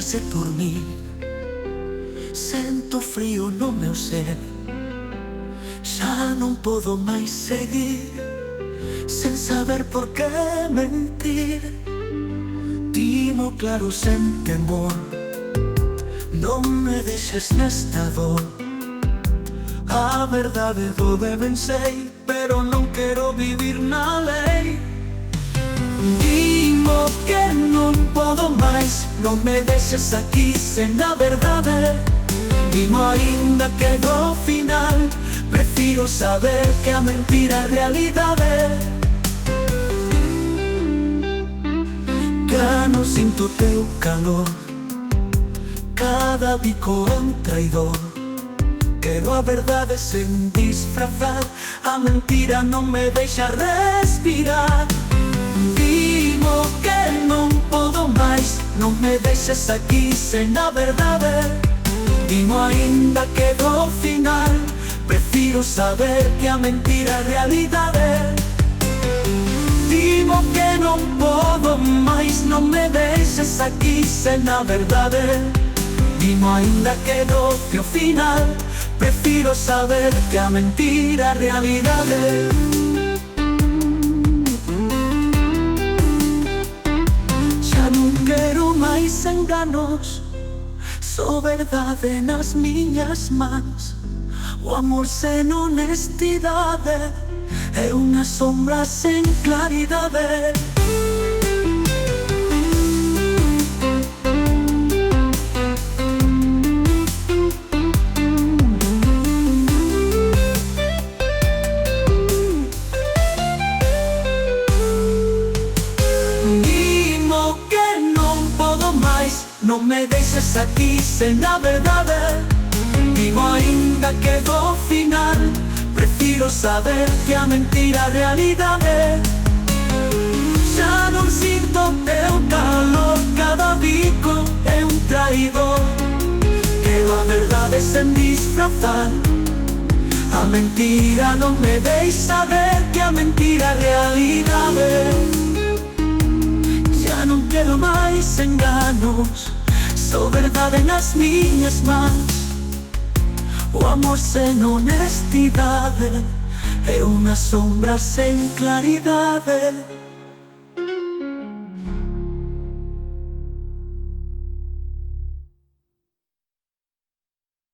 senza dormir. Sento frío no meu ser. Xa non podo máis seguir sen saber por que mentir. Dimo claro sen temor, non me deixes nesta dor. A verdade do ben sei, pero non quero vivir na lei. Dimo que non podo máis, non me deixes aquí sen a verdade. Dimo aínda que do final prefiro saber que a mentira é realidade. Cano sinto teu calor, cada bico é un traidor. Quero a verdade sen disfrazar, a mentira non me deixa respirar. Dimo que non podo máis, non me deixes aquí sen a verdade. Dimo aínda que do final prefiro saber que a mentira é realidade. Dimo que non podo máis, non me deixes aquí sen a verdade. Dimo aínda que do final prefiro saber que a mentira é realidade. Xa non quero máis enganos, só verdade nas miñas mans. O amor sen honestidade é unha sombra sen claridade. Dimo que non podo máis, non me deixes aquí sen a verdade. Dimo aínda que do final prefiro saber que a mentira é realidade. Xa non sinto teu calor, cada bico é un traidor. Quero a verdade sen disfrazar, a mentira non me deixa ver que a mentira é realidade. Xa non quero máis enganos, só verdade nas miñas mans. O amor sen honestidade é unha sombra sen claridade.